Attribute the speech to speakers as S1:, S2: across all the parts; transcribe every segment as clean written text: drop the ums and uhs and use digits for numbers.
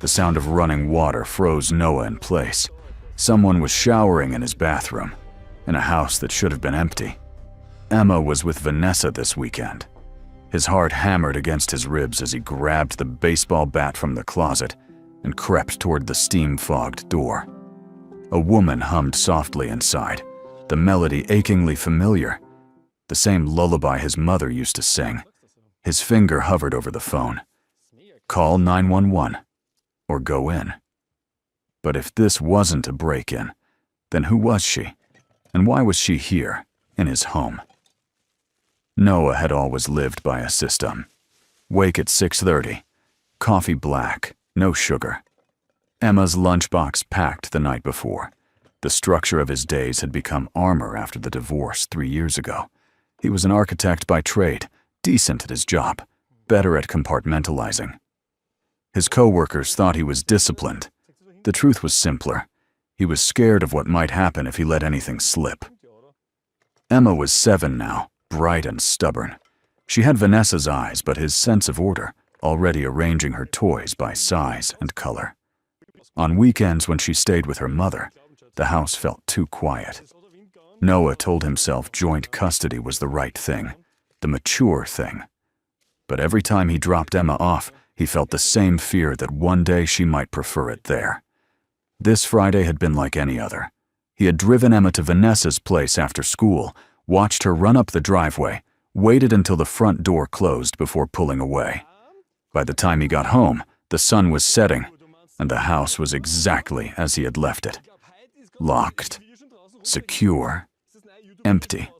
S1: The sound of running water froze Noah in place. Someone was showering in his bathroom, in a house that should have been empty. Emma was with Vanessa this weekend. His heart hammered against his ribs as he grabbed the baseball bat from the closet and crept toward the steam-fogged door. A woman hummed softly inside, the melody achingly familiar, the same lullaby his mother used to sing. His finger hovered over the phone. Call 911 or go in. But if this wasn't a break-in, then who was she? And why was she here, in his home? Noah had always lived by a system. Wake at 6:30, coffee black, no sugar. Emma's lunchbox packed the night before. The structure of his days had become armor after the divorce 3 years ago. He was an architect by trade, decent at his job, better at compartmentalizing. His co-workers thought he was disciplined. The truth was simpler. He was scared of what might happen if he let anything slip. Emma was 7 now, bright and stubborn. She had Vanessa's eyes, but his sense of order, already arranging her toys by size and color. On weekends when she stayed with her mother, the house felt too quiet. Noah told himself joint custody was the right thing, the mature thing. But every time he dropped Emma off, he felt the same fear that one day she might prefer it there. This Friday had been like any other. He had driven Emma to Vanessa's place after school, watched her run up the driveway, waited until the front door closed before pulling away. By the time he got home, the sun was setting, and the house was exactly as he had left it. Locked, secure, empty.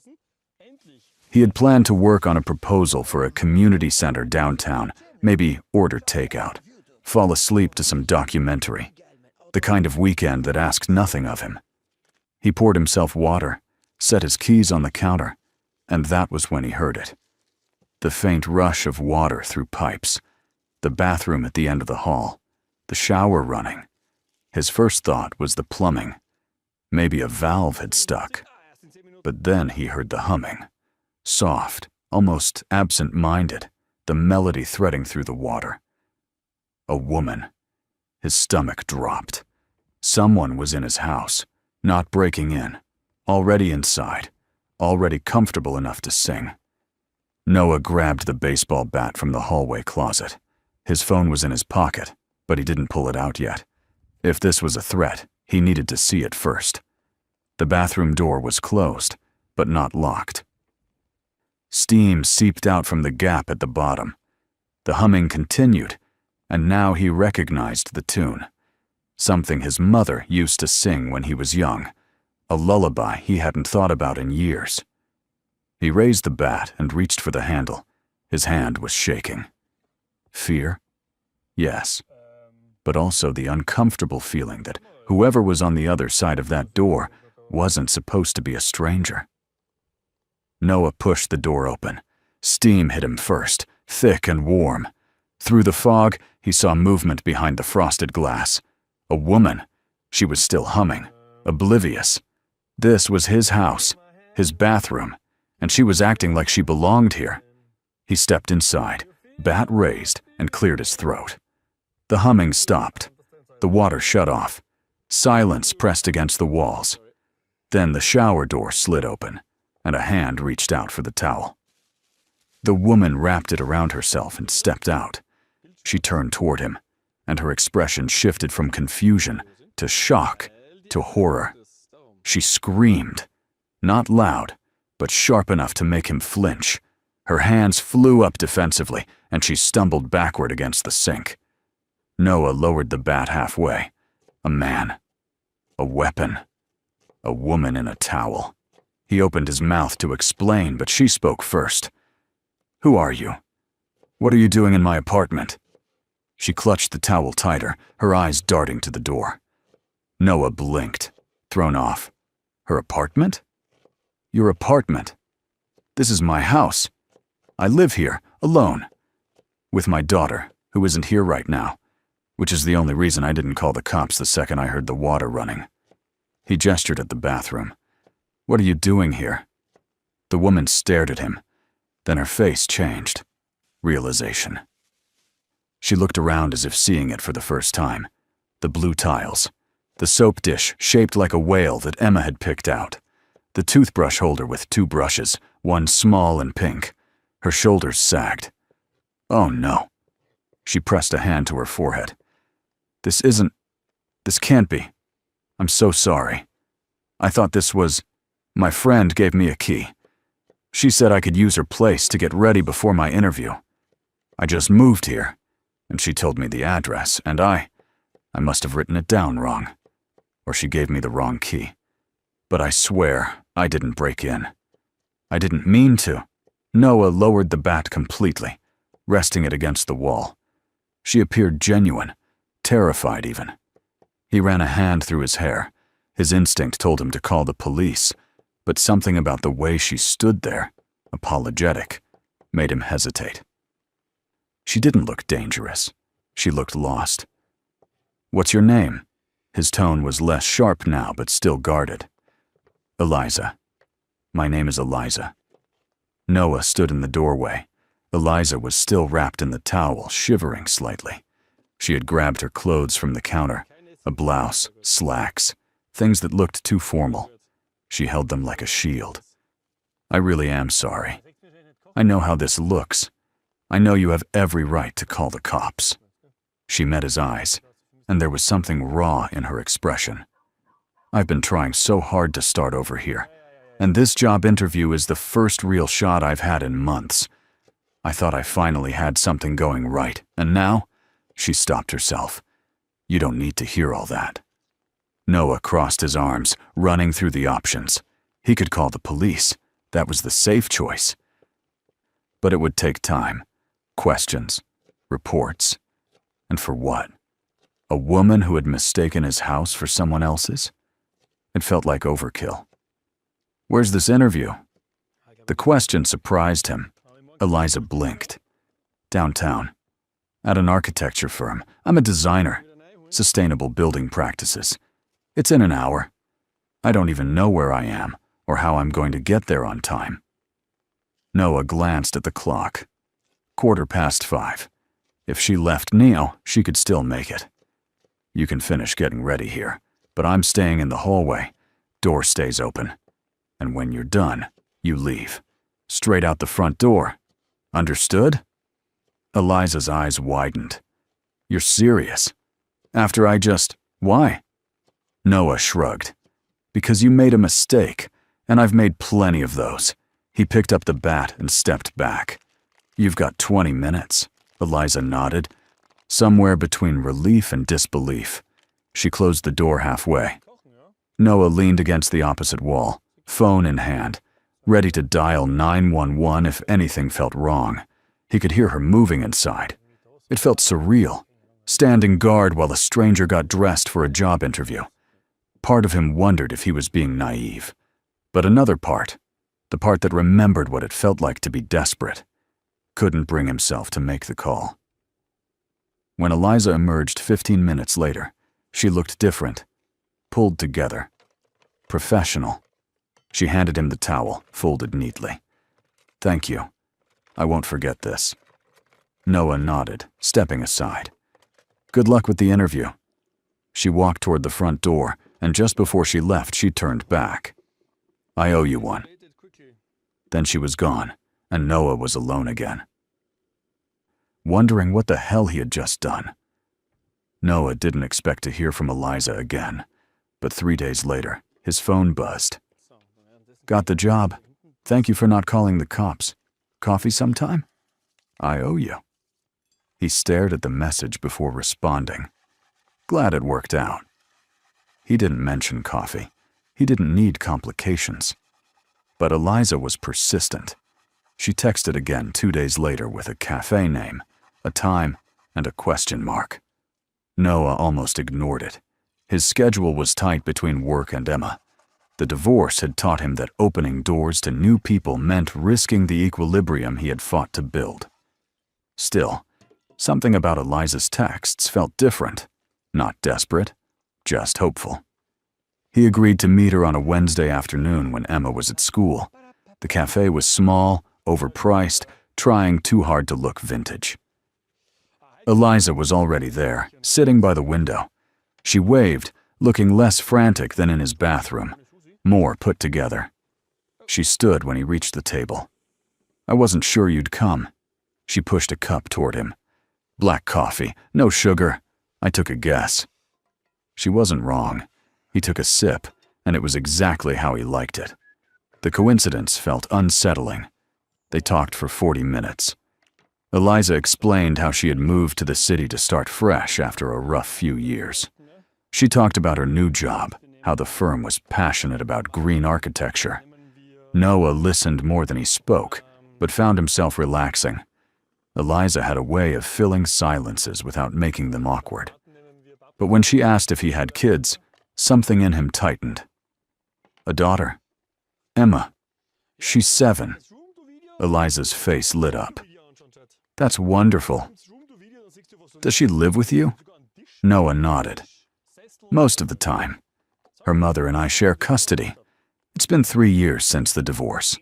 S1: He had planned to work on a proposal for a community center downtown, maybe order takeout, fall asleep to some documentary, the kind of weekend that asked nothing of him. He poured himself water, set his keys on the counter, and that was when he heard it. The faint rush of water through pipes, the bathroom at the end of the hall, the shower running. His first thought was the plumbing. Maybe a valve had stuck. But then he heard the humming. Soft, almost absent-minded, the melody threading through the water. A woman. His stomach dropped. Someone was in his house, not breaking in, already inside, already comfortable enough to sing. Noah grabbed the baseball bat from the hallway closet. His phone was in his pocket, but he didn't pull it out yet. If this was a threat, he needed to see it first. The bathroom door was closed, but not locked. Steam seeped out from the gap at the bottom. The humming continued, and now he recognized the tune. Something his mother used to sing when he was young, a lullaby he hadn't thought about in years. He raised the bat and reached for the handle. His hand was shaking. Fear? Yes, but also the uncomfortable feeling that whoever was on the other side of that door wasn't supposed to be a stranger. Noah pushed the door open. Steam hit him first, thick and warm. Through the fog, he saw movement behind the frosted glass. A woman. She was still humming, oblivious. This was his house, his bathroom, and she was acting like she belonged here. He stepped inside, bat raised, and cleared his throat. The humming stopped. The water shut off. Silence pressed against the walls. Then the shower door slid open, and a hand reached out for the towel. The woman wrapped it around herself and stepped out. She turned toward him, and her expression shifted from confusion to shock to horror. She screamed, not loud, but sharp enough to make him flinch. Her hands flew up defensively, and she stumbled backward against the sink. Noah lowered the bat halfway. A man. A weapon. A woman in a towel. He opened his mouth to explain, but she spoke first. "Who are you? What are you doing in my apartment?" She clutched the towel tighter, her eyes darting to the door. Noah blinked, thrown off. Her apartment? Your apartment? This is my house. I live here, alone. With my daughter, who isn't here right now, which is the only reason I didn't call the cops the second I heard the water running. He gestured at the bathroom. "What are you doing here?" The woman stared at him. Then her face changed. Realization. She looked around as if seeing it for the first time. The blue tiles. The soap dish shaped like a whale that Emma had picked out. The toothbrush holder with 2 brushes, one small and pink. Her shoulders sagged. Oh no. She pressed a hand to her forehead. This can't be. I'm so sorry. I thought this was... My friend gave me a key. She said I could use her place to get ready before my interview. I just moved here, and she told me the address, and I must have written it down wrong. Or she gave me the wrong key. But I swear I didn't break in. I didn't mean to. Noah lowered the bat completely, resting it against the wall. She appeared genuine, terrified even. He ran a hand through his hair. His instinct told him to call the police, but something about the way she stood there, apologetic, made him hesitate. She didn't look dangerous. She looked lost. What's your name? His tone was less sharp now, but still guarded. Eliza. My name is Eliza. Noah stood in the doorway. Eliza was still wrapped in the towel, shivering slightly. She had grabbed her clothes from the counter, a blouse, slacks, things that looked too formal. She held them like a shield. I really am sorry. I know how this looks. I know you have every right to call the cops. She met his eyes, and there was something raw in her expression. I've been trying so hard to start over here, and this job interview is the first real shot I've had in months. I thought I finally had something going right, and now? She stopped herself. You don't need to hear all that. Noah crossed his arms, running through the options. He could call the police. That was the safe choice. But it would take time. Questions. Reports. And for what? A woman who had mistaken his house for someone else's? It felt like overkill. Where's this interview? The question surprised him. Eliza blinked. Downtown. At an architecture firm. I'm a designer. Sustainable building practices. It's in an hour. I don't even know where I am or how I'm going to get there on time. Noah glanced at the clock. 5:15. If she left Neo, she could still make it. You can finish getting ready here, but I'm staying in the hallway. Door stays open. And when you're done, you leave. Straight out the front door. Understood? Eliza's eyes widened. You're serious? After I just... Why? Noah shrugged. Because you made a mistake, and I've made plenty of those. He picked up the bat and stepped back. You've got 20 minutes. Eliza nodded, somewhere between relief and disbelief. She closed the door halfway. Noah leaned against the opposite wall, phone in hand, ready to dial 911 if anything felt wrong. He could hear her moving inside. It felt surreal, standing guard while a stranger got dressed for a job interview. Part of him wondered if he was being naive. But another part, the part that remembered what it felt like to be desperate, couldn't bring himself to make the call. When Eliza emerged 15 minutes later, she looked different, pulled together, professional. She handed him the towel, folded neatly. Thank you. I won't forget this. Noah nodded, stepping aside. Good luck with the interview. She walked toward the front door, and just before she left, she turned back. I owe you one. Then she was gone, and Noah was alone again. Wondering what the hell he had just done. Noah didn't expect to hear from Eliza again, but 3 days later, his phone buzzed. Got the job. Thank you for not calling the cops. Coffee sometime? I owe you. He stared at the message before responding. Glad it worked out. He didn't mention coffee. He didn't need complications. But Eliza was persistent. She texted again 2 days later with a cafe name, a time, and a question mark. Noah almost ignored it. His schedule was tight between work and Emma. The divorce had taught him that opening doors to new people meant risking the equilibrium he had fought to build. Still, something about Eliza's texts felt different. Not desperate, just hopeful. He agreed to meet her on a Wednesday afternoon when Emma was at school. The cafe was small, overpriced, trying too hard to look vintage. Eliza was already there, sitting by the window. She waved, looking less frantic than in his bathroom, more put together. She stood when he reached the table. "I wasn't sure you'd come." She pushed a cup toward him. "Black coffee, no sugar." I took a guess. She wasn't wrong. He took a sip, and it was exactly how he liked it. The coincidence felt unsettling. They talked for 40 minutes. Eliza explained how she had moved to the city to start fresh after a rough few years. She talked about her new job, how the firm was passionate about green architecture. Noah listened more than he spoke, but found himself relaxing. Eliza had a way of filling silences without making them awkward. But when she asked if he had kids, something in him tightened. "A daughter. Emma. She's 7. Eliza's face lit up. "That's wonderful. Does she live with you?" Noah nodded. "Most of the time. Her mother and I share custody. It's been 3 years since the divorce."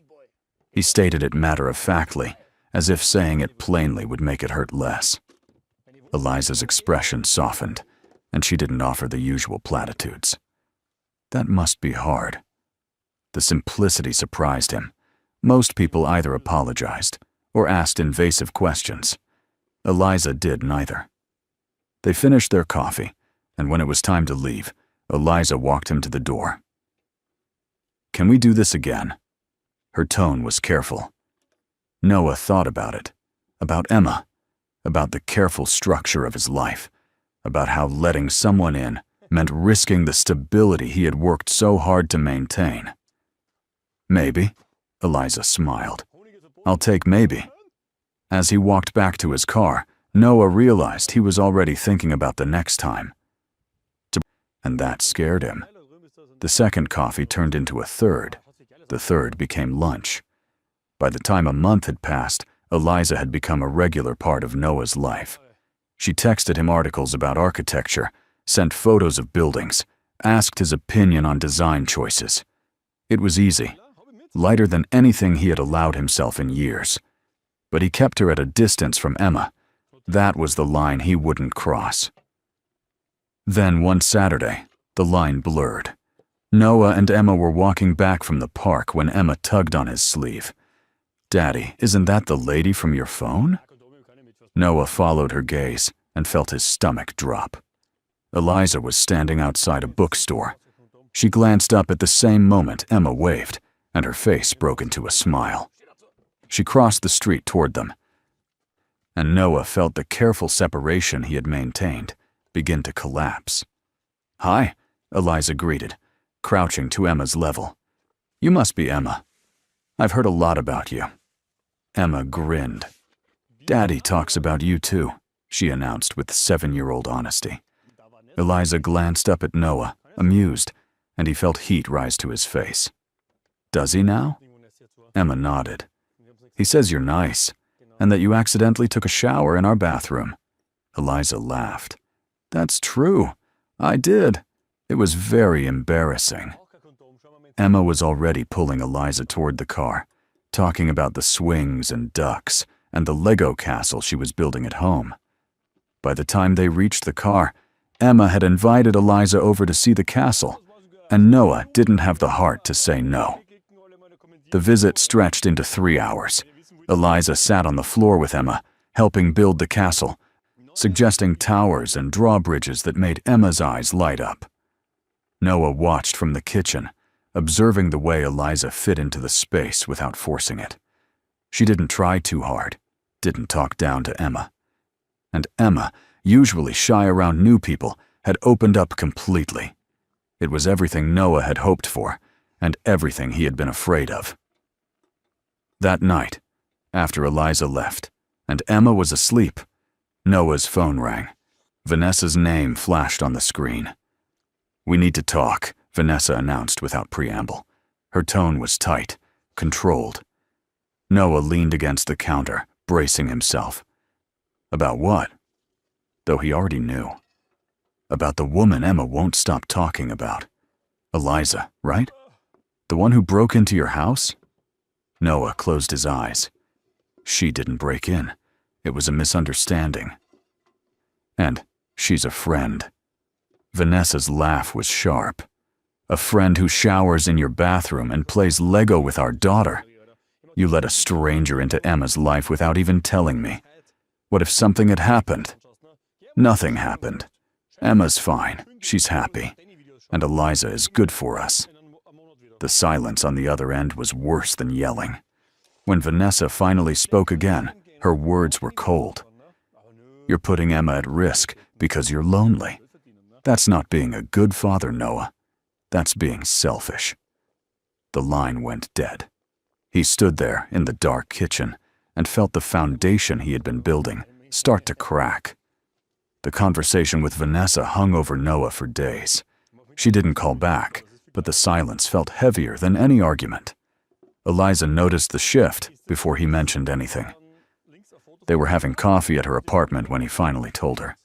S1: He stated it matter-of-factly, as if saying it plainly would make it hurt less. Eliza's expression softened, and she didn't offer the usual platitudes. That must be hard. The simplicity surprised him. Most people either apologized or asked invasive questions. Eliza did neither. They finished their coffee, and when it was time to leave, Eliza walked him to the door. "Can we do this again?" Her tone was careful. Noah thought about it, about Emma, about the careful structure of his life, about how letting someone in meant risking the stability he had worked so hard to maintain. "Maybe," Eliza smiled. "I'll take maybe." As he walked back to his car, Noah realized he was already thinking about the next time. And that scared him. The second coffee turned into a third. The third became lunch. By the time a month had passed, Eliza had become a regular part of Noah's life. She texted him articles about architecture, sent photos of buildings, asked his opinion on design choices. It was easy, lighter than anything he had allowed himself in years. But he kept her at a distance from Emma. That was the line he wouldn't cross. Then one Saturday, the line blurred. Noah and Emma were walking back from the park when Emma tugged on his sleeve. "Daddy, isn't that the lady from your phone?" Noah followed her gaze and felt his stomach drop. Eliza was standing outside a bookstore. She glanced up at the same moment Emma waved, and her face broke into a smile. She crossed the street toward them, and Noah felt the careful separation he had maintained begin to collapse. "Hi," Eliza greeted, crouching to Emma's level. "You must be Emma. I've heard a lot about you." Emma grinned. "Daddy talks about you too," she announced with 7-year-old honesty. Eliza glanced up at Noah, amused, and he felt heat rise to his face. "Does he now?" Emma nodded. "He says you're nice, and that you accidentally took a shower in our bathroom." Eliza laughed. "That's true. I did. It was very embarrassing." Emma was already pulling Eliza toward the car, talking about the swings and ducks and the Lego castle she was building at home. By the time they reached the car, Emma had invited Eliza over to see the castle, and Noah didn't have the heart to say no. The visit stretched into 3 hours. Eliza sat on the floor with Emma, helping build the castle, suggesting towers and drawbridges that made Emma's eyes light up. Noah watched from the kitchen, observing the way Eliza fit into the space without forcing it. She didn't try too hard, didn't talk down to Emma. And Emma, usually shy around new people, had opened up completely. It was everything Noah had hoped for, and everything he had been afraid of. That night, after Eliza left, and Emma was asleep, Noah's phone rang. Vanessa's name flashed on the screen. "We need to talk," Vanessa announced without preamble. Her tone was tight, controlled. Noah leaned against the counter, bracing himself. About what? Though he already knew. About the woman Emma won't stop talking about. Eliza, right? The one who broke into your house? Noah closed his eyes. She didn't break in. It was a misunderstanding. And she's a friend. Vanessa's laugh was sharp. A friend who showers in your bathroom and plays Lego with our daughter. You let a stranger into Emma's life without even telling me. What if something had happened? Nothing happened. Emma's fine. She's happy. And Eliza is good for us. The silence on the other end was worse than yelling. When Vanessa finally spoke again, her words were cold. You're putting Emma at risk because you're lonely. That's not being a good father, Noah. That's being selfish. The line went dead. He stood there in the dark kitchen and felt the foundation he had been building start to crack. The conversation with Vanessa hung over Noah for days. She didn't call back, but the silence felt heavier than any argument. Eliza noticed the shift before he mentioned anything. They were having coffee at her apartment when he finally told her.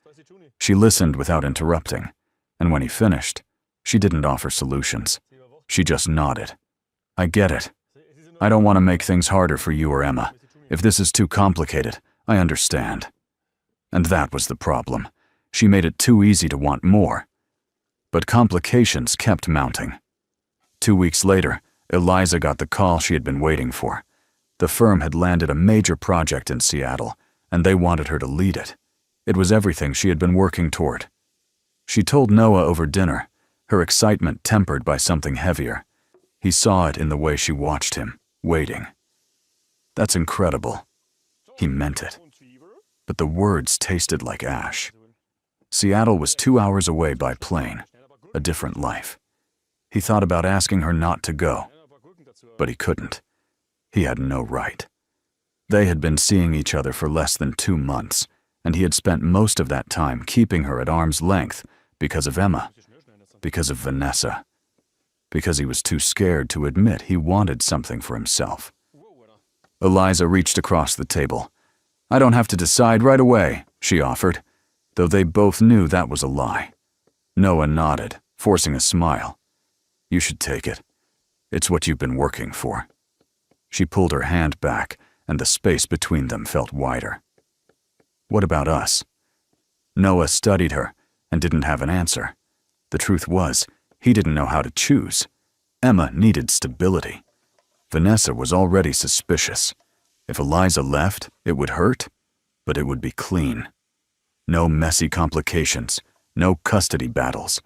S1: She listened without interrupting, and when he finished, she didn't offer solutions. She just nodded. I get it. I don't want to make things harder for you or Emma. If this is too complicated, I understand. And that was the problem. She made it too easy to want more. But complications kept mounting. 2 weeks later, Eliza got the call she had been waiting for. The firm had landed a major project in Seattle, and they wanted her to lead it. It was everything she had been working toward. She told Noah over dinner, her excitement tempered by something heavier. He saw it in the way she watched him, waiting. That's incredible. He meant it. But the words tasted like ash. Seattle was 2 hours away by plane, a different life. He thought about asking her not to go, but he couldn't. He had no right. They had been seeing each other for less than 2 months, and he had spent most of that time keeping her at arm's length because of Emma, because of Vanessa, because he was too scared to admit he wanted something for himself. Eliza reached across the table. I don't have to decide right away, she offered, though they both knew that was a lie. Noah nodded, forcing a smile. You should take it. It's what you've been working for. She pulled her hand back, and the space between them felt wider. What about us? Noah studied her and didn't have an answer. The truth was, he didn't know how to choose. Emma needed stability. Vanessa was already suspicious. If Eliza left, it would hurt, but it would be clean. No messy complications, no custody battles,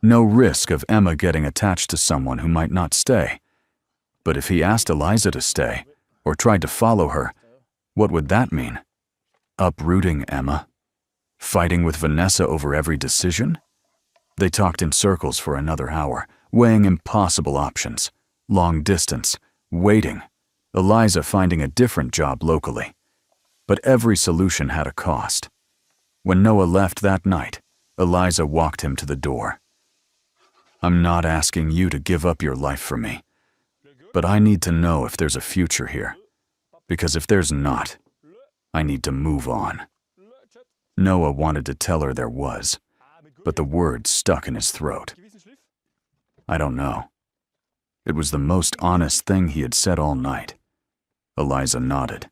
S1: no risk of Emma getting attached to someone who might not stay. But if he asked Eliza to stay, or tried to follow her, what would that mean? Uprooting Emma? Fighting with Vanessa over every decision? They talked in circles for another hour, weighing impossible options. Long distance, waiting, Eliza finding a different job locally. But every solution had a cost. When Noah left that night, Eliza walked him to the door. I'm not asking you to give up your life for me, but I need to know if there's a future here. Because if there's not, I need to move on. Noah wanted to tell her there was, but the words stuck in his throat. I don't know. It was the most honest thing he had said all night. Eliza nodded.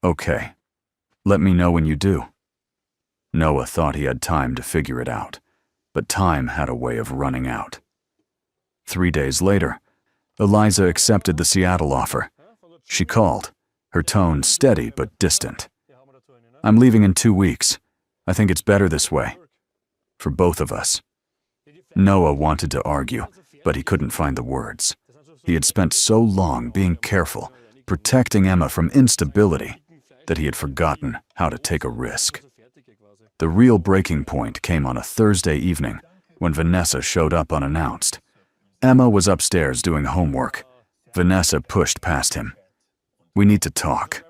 S1: Okay, let me know when you do. Noah thought he had time to figure it out, but time had a way of running out. 3 days later, Eliza accepted the Seattle offer. She called, her tone steady but distant. I'm leaving in 2 weeks. I think it's better this way. For both of us. Noah wanted to argue, but he couldn't find the words. He had spent so long being careful, protecting Emma from instability, that he had forgotten how to take a risk. The real breaking point came on a Thursday evening when Vanessa showed up unannounced. Emma was upstairs doing homework. Vanessa pushed past him. We need to talk.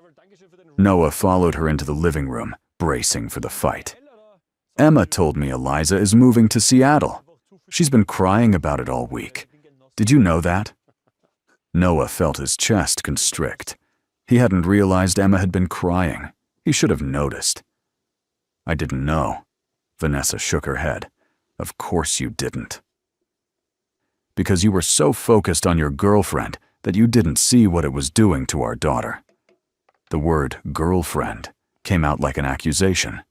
S1: Noah followed her into the living room, bracing for the fight. Emma told me Eliza is moving to Seattle. She's been crying about it all week. Did you know that? Noah felt his chest constrict. He hadn't realized Emma had been crying. He should have noticed. I didn't know. Vanessa shook her head. Of course you didn't. Because you were so focused on your girlfriend that you didn't see what it was doing to our daughter. The word girlfriend came out like an accusation.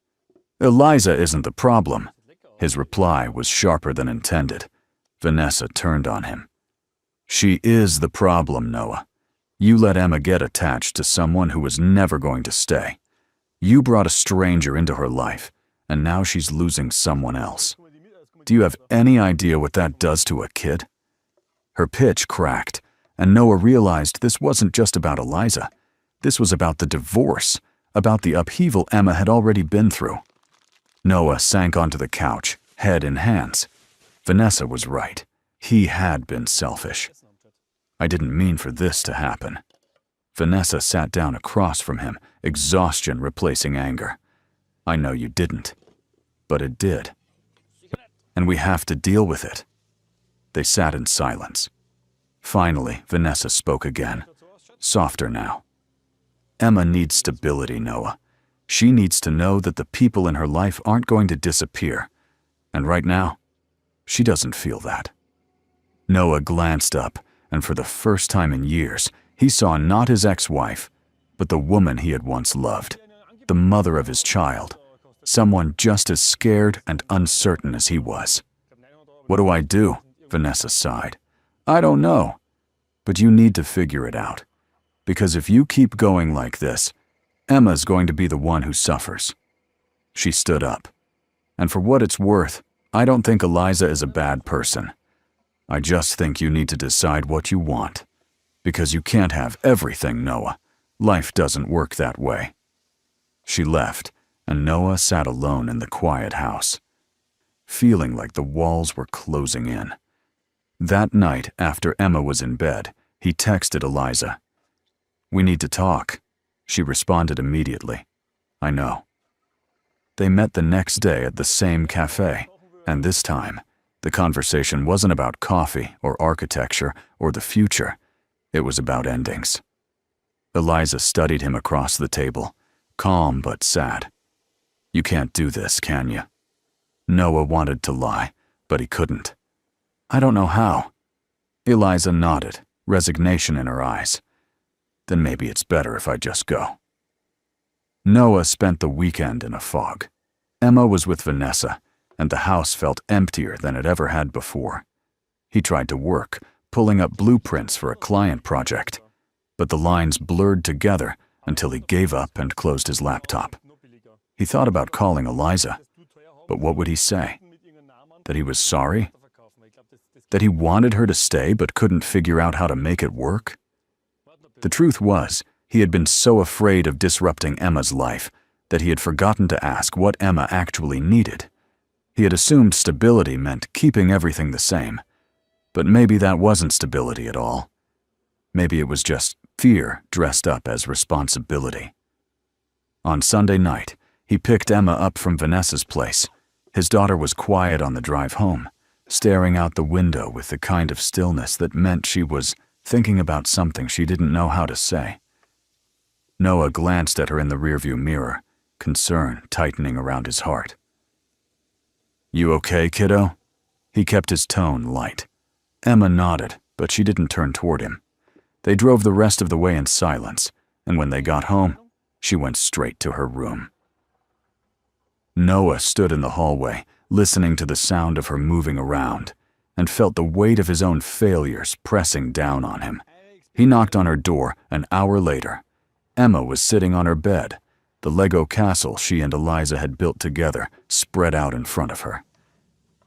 S1: Eliza isn't the problem. His reply was sharper than intended. Vanessa turned on him. She is the problem, Noah. You let Emma get attached to someone who was never going to stay. You brought a stranger into her life, and now she's losing someone else. Do you have any idea what that does to a kid? Her pitch cracked, and Noah realized this wasn't just about Eliza. This was about the divorce, about the upheaval Emma had already been through. Noah sank onto the couch, head in hands. Vanessa was right. He had been selfish. I didn't mean for this to happen. Vanessa sat down across from him, exhaustion replacing anger. I know you didn't, but it did. And we have to deal with it. They sat in silence. Finally, Vanessa spoke again, softer now. Emma needs stability, Noah. She needs to know that the people in her life aren't going to disappear. And right now, she doesn't feel that. Noah glanced up, and for the first time in years, he saw not his ex-wife, but the woman he had once loved, the mother of his child, someone just as scared and uncertain as he was. What do I do? Vanessa sighed. I don't know, but you need to figure it out. Because if you keep going like this, Emma's going to be the one who suffers. She stood up. And for what it's worth, I don't think Eliza is a bad person. I just think you need to decide what you want. Because you can't have everything, Noah. Life doesn't work that way. She left, and Noah sat alone in the quiet house, feeling like the walls were closing in. That night, after Emma was in bed, he texted Eliza. We need to talk. She responded immediately. I know. They met the next day at the same cafe, and this time, the conversation wasn't about coffee or architecture or the future. It was about endings. Eliza studied him across the table, calm but sad. You can't do this, can you? Noah wanted to lie, but he couldn't. I don't know how. Eliza nodded, resignation in her eyes. Then maybe it's better if I just go. Noah spent the weekend in a fog. Emma was with Vanessa, and the house felt emptier than it ever had before. He tried to work, pulling up blueprints for a client project, but the lines blurred together until he gave up and closed his laptop. He thought about calling Eliza, but what would he say? That he was sorry? That he wanted her to stay but couldn't figure out how to make it work? The truth was, he had been so afraid of disrupting Emma's life that he had forgotten to ask what Emma actually needed. He had assumed stability meant keeping everything the same, but maybe that wasn't stability at all. Maybe it was just fear dressed up as responsibility. On Sunday night, he picked Emma up from Vanessa's place. His daughter was quiet on the drive home, staring out the window with the kind of stillness that meant she was thinking about something she didn't know how to say. Noah glanced at her in the rearview mirror, concern tightening around his heart. You okay, kiddo? He kept his tone light. Emma nodded, but she didn't turn toward him. They drove the rest of the way in silence, and when they got home, she went straight to her room. Noah stood in the hallway, listening to the sound of her moving around, and felt the weight of his own failures pressing down on him. He knocked on her door an hour later. Emma was sitting on her bed, the Lego castle she and Eliza had built together spread out in front of her.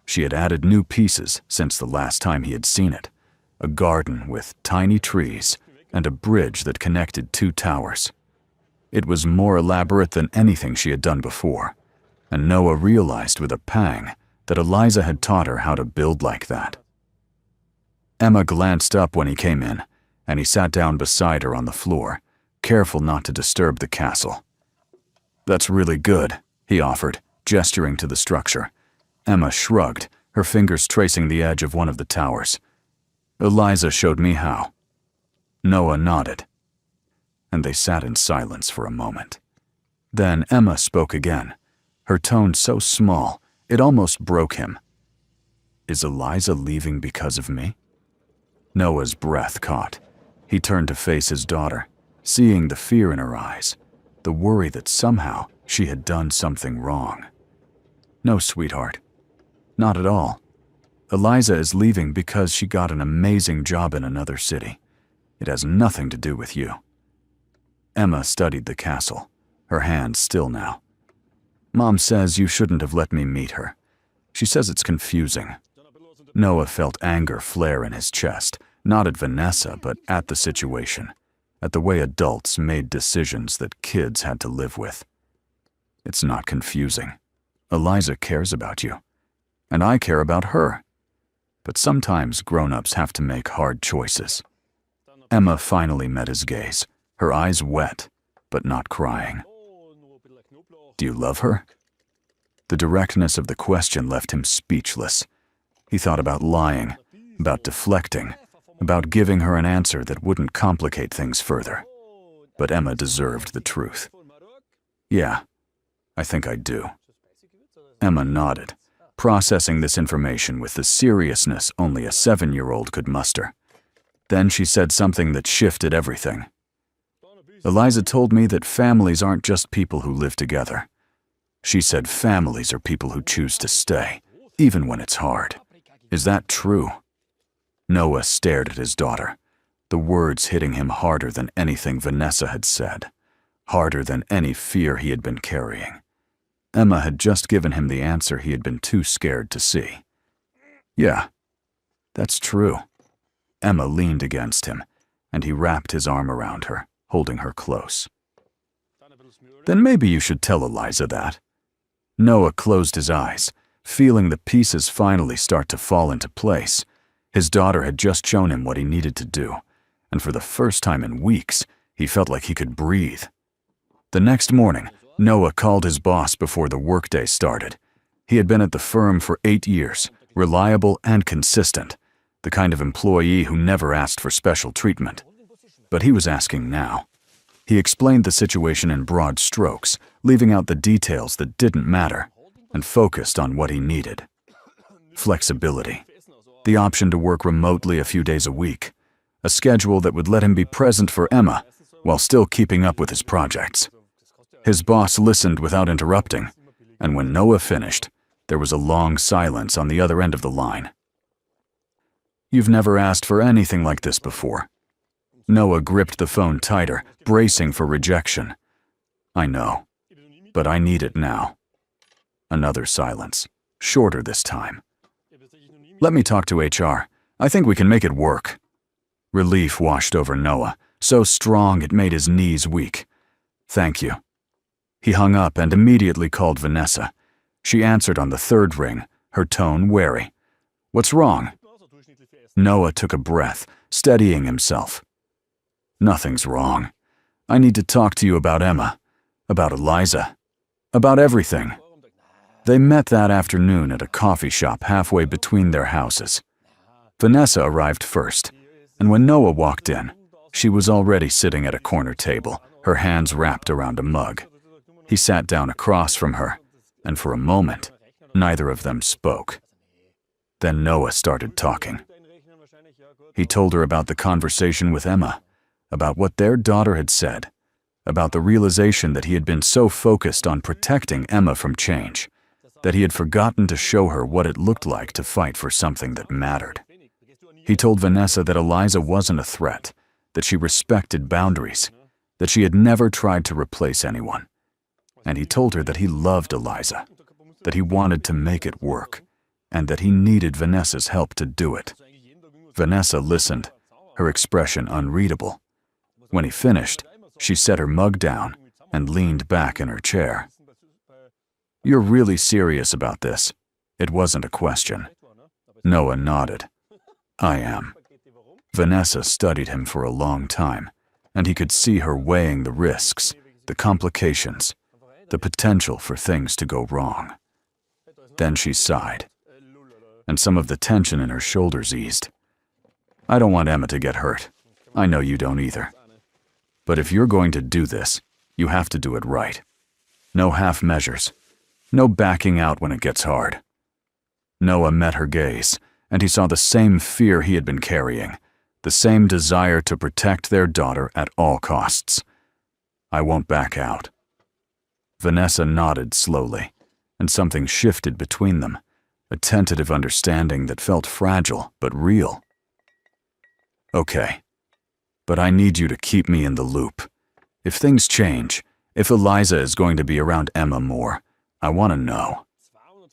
S1: She had added new pieces since the last time he had seen it, a garden with tiny trees and a bridge that connected two towers. It was more elaborate than anything she had done before, and Noah realized with a pang that Eliza had taught her how to build like that. Emma glanced up when he came in, and he sat down beside her on the floor, careful not to disturb the castle. That's really good, he offered, gesturing to the structure. Emma shrugged, her fingers tracing the edge of one of the towers. Eliza showed me how. Noah nodded, and they sat in silence for a moment. Then Emma spoke again, her tone so small it almost broke him. Is Eliza leaving because of me? Noah's breath caught. He turned to face his daughter, seeing the fear in her eyes, the worry that somehow she had done something wrong. No, sweetheart. Not at all. Eliza is leaving because she got an amazing job in another city. It has nothing to do with you. Emma studied the castle, her hands still now. Mom says you shouldn't have let me meet her. She says it's confusing. Noah felt anger flare in his chest, not at Vanessa, but at the situation, at the way adults made decisions that kids had to live with. It's not confusing. Eliza cares about you, and I care about her. But sometimes grown-ups have to make hard choices. Emma finally met his gaze, her eyes wet, but not crying. Do you love her? The directness of the question left him speechless. He thought about lying, about deflecting, about giving her an answer that wouldn't complicate things further. But Emma deserved the truth. Yeah, I think I do. Emma nodded, processing this information with the seriousness only a 7-year-old could muster. Then she said something that shifted everything. Eliza told me that families aren't just people who live together. She said families are people who choose to stay, even when it's hard. Is that true? Noah stared at his daughter, the words hitting him harder than anything Vanessa had said, harder than any fear he had been carrying. Emma had just given him the answer he had been too scared to see. Yeah, that's true. Emma leaned against him, and he wrapped his arm around her, holding her close. Then maybe you should tell Eliza that. Noah closed his eyes, feeling the pieces finally start to fall into place. His daughter had just shown him what he needed to do, and for the first time in weeks, he felt like he could breathe. The next morning, Noah called his boss before the workday started. He had been at the firm for 8 years, reliable and consistent, the kind of employee who never asked for special treatment. But he was asking now. He explained the situation in broad strokes, leaving out the details that didn't matter, and focused on what he needed. Flexibility. The option to work remotely a few days a week. A schedule that would let him be present for Emma while still keeping up with his projects. His boss listened without interrupting, and when Noah finished, there was a long silence on the other end of the line. You've never asked for anything like this before. Noah gripped the phone tighter, bracing for rejection. I know, but I need it now. Another silence, shorter this time. Let me talk to HR. I think we can make it work. Relief washed over Noah, so strong it made his knees weak. Thank you. He hung up and immediately called Vanessa. She answered on the third ring, her tone wary. What's wrong? Noah took a breath, steadying himself. Nothing's wrong. I need to talk to you about Emma, about Eliza, about everything. They met that afternoon at a coffee shop halfway between their houses. Vanessa arrived first, and when Noah walked in, she was already sitting at a corner table, her hands wrapped around a mug. He sat down across from her, and for a moment, neither of them spoke. Then Noah started talking. He told her about the conversation with Emma, about what their daughter had said, about the realization that he had been so focused on protecting Emma from change, that he had forgotten to show her what it looked like to fight for something that mattered. He told Vanessa that Eliza wasn't a threat, that she respected boundaries, that she had never tried to replace anyone. And he told her that he loved Eliza, that he wanted to make it work, and that he needed Vanessa's help to do it. Vanessa listened, her expression unreadable. When he finished, she set her mug down and leaned back in her chair. You're really serious about this? It wasn't a question. Noah nodded. I am. Vanessa studied him for a long time, and he could see her weighing the risks, the complications, the potential for things to go wrong. Then she sighed, and some of the tension in her shoulders eased. I don't want Emma to get hurt. I know you don't either. But if you're going to do this, you have to do it right. No half measures. No backing out when it gets hard. Noah met her gaze, and he saw the same fear he had been carrying, the same desire to protect their daughter at all costs. I won't back out. Vanessa nodded slowly, and something shifted between them, a tentative understanding that felt fragile but real. "Okay, but I need you to keep me in the loop. If things change, if Eliza is going to be around Emma more, I want to know.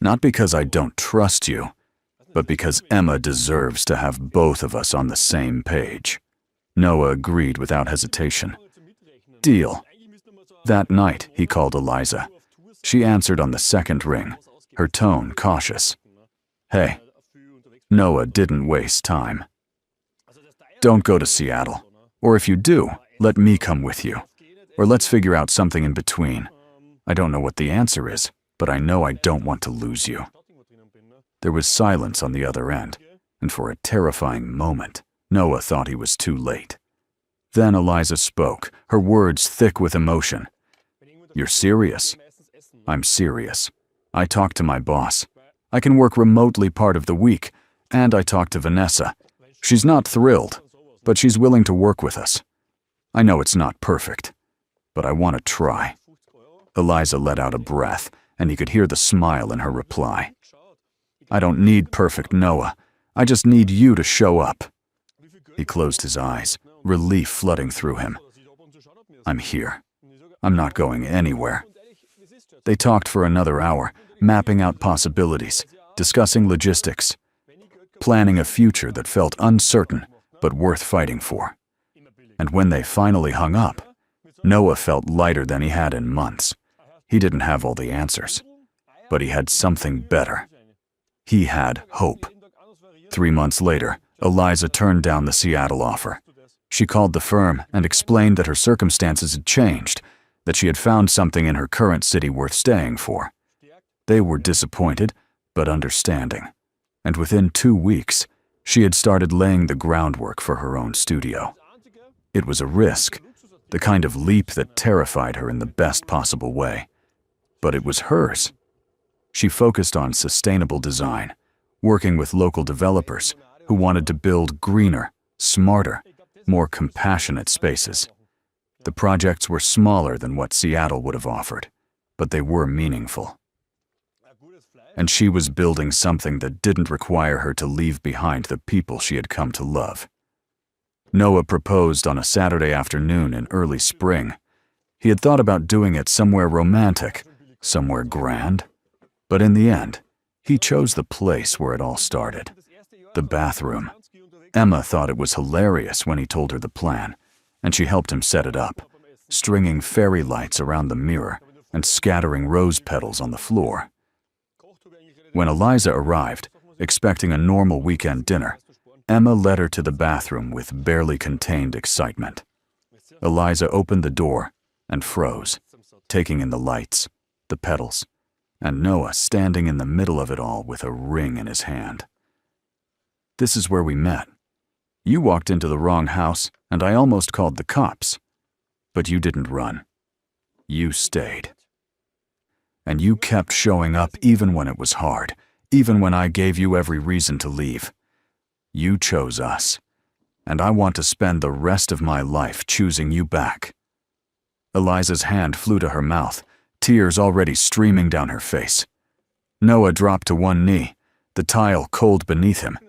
S1: Not because I don't trust you, but because Emma deserves to have both of us on the same page." Noah agreed without hesitation. "Deal." That night, he called Eliza. She answered on the second ring, her tone cautious. "Hey." Noah didn't waste time. "Don't go to Seattle. Or if you do, let me come with you. Or let's figure out something in between. I don't know what the answer is, but I know I don't want to lose you." There was silence on the other end, and for a terrifying moment, Noah thought he was too late. Then Eliza spoke, her words thick with emotion. "You're serious?" "I'm serious. I talked to my boss. I can work remotely part of the week, and I talked to Vanessa. She's not thrilled, but she's willing to work with us. I know it's not perfect, but I want to try." Eliza let out a breath, and he could hear the smile in her reply. "I don't need perfect, Noah. I just need you to show up." He closed his eyes, relief flooding through him. "I'm here. I'm not going anywhere." They talked for another hour, mapping out possibilities, discussing logistics, planning a future that felt uncertain but worth fighting for. And when they finally hung up, Noah felt lighter than he had in months. He didn't have all the answers, but he had something better. He had hope. 3 months later, Eliza turned down the Seattle offer. She called the firm and explained that her circumstances had changed, that she had found something in her current city worth staying for. They were disappointed, but understanding. And within 2 weeks, she had started laying the groundwork for her own studio. It was a risk, the kind of leap that terrified her in the best possible way. But it was hers. She focused on sustainable design, working with local developers who wanted to build greener, smarter, more compassionate spaces. The projects were smaller than what Seattle would have offered, but they were meaningful. And she was building something that didn't require her to leave behind the people she had come to love. Noah proposed on a Saturday afternoon in early spring. He had thought about doing it somewhere romantic, somewhere grand. But in the end, he chose the place where it all started, the bathroom. Emma thought it was hilarious when he told her the plan, and she helped him set it up, stringing fairy lights around the mirror and scattering rose petals on the floor. When Eliza arrived, expecting a normal weekend dinner, Emma led her to the bathroom with barely contained excitement. Eliza opened the door and froze, taking in the lights, the petals, and Noah standing in the middle of it all with a ring in his hand. "This is where we met. You walked into the wrong house, and I almost called the cops. But you didn't run. You stayed. And you kept showing up even when it was hard, even when I gave you every reason to leave. You chose us, and I want to spend the rest of my life choosing you back." Eliza's hand flew to her mouth, tears already streaming down her face. Noah dropped to one knee, the tile cold beneath him,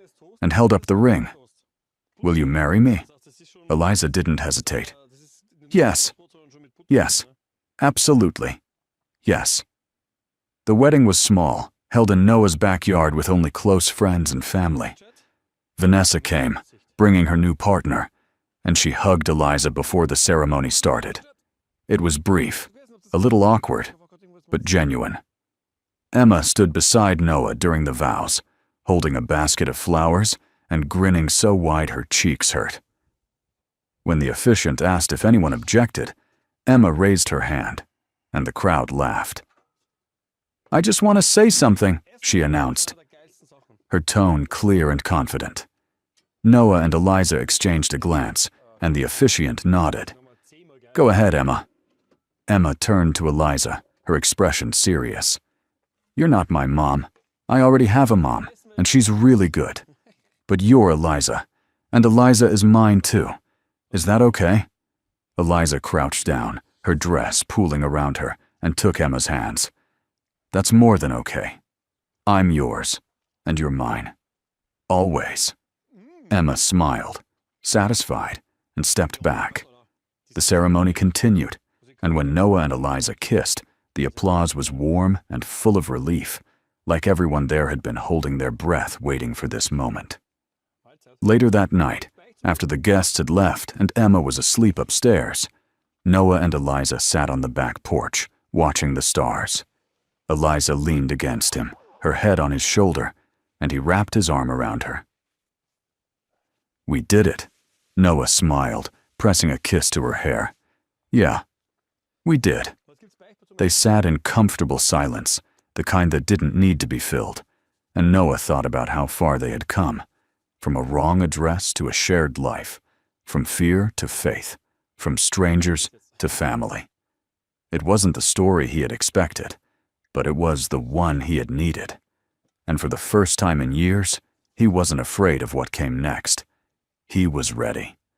S1: and held up the ring. "Will you marry me?" Eliza didn't hesitate. "Yes. Yes. Absolutely. Yes." The wedding was small, held in Noah's backyard with only close friends and family. Vanessa came, bringing her new partner, and she hugged Eliza before the ceremony started. It was brief, a little awkward, but genuine. Emma stood beside Noah during the vows, holding a basket of flowers and grinning so wide her cheeks hurt. When the officiant asked if anyone objected, Emma raised her hand, and the crowd laughed. "I just want to say something," she announced, her tone clear and confident. Noah and Eliza exchanged a glance, and the officiant nodded. "Go ahead, Emma." Emma turned to Eliza, her expression serious. "You're not my mom. I already have a mom, and she's really good. But you're Eliza, and Eliza is mine too. Is that okay?" Eliza crouched down, her dress pooling around her, and took Emma's hands. That's more than okay. I'm yours, and you're mine. Always. Emma smiled, satisfied, and stepped back. The ceremony continued, and when Noah and Eliza kissed, the applause was warm and full of relief, like everyone there had been holding their breath waiting for this moment. Later that night, after the guests had left and Emma was asleep upstairs, Noah and Eliza sat on the back porch, watching the stars. Eliza leaned against him, her head on his shoulder, and he wrapped his arm around her. "We did it," Noah smiled, pressing a kiss to her hair. "Yeah, we did." They sat in comfortable silence, the kind that didn't need to be filled, and Noah thought about how far they had come, from a wrong address to a shared life, from fear to faith, from strangers to family. It wasn't the story he had expected, but it was the one he had needed. And for the first time in years, he wasn't afraid of what came next. He was ready.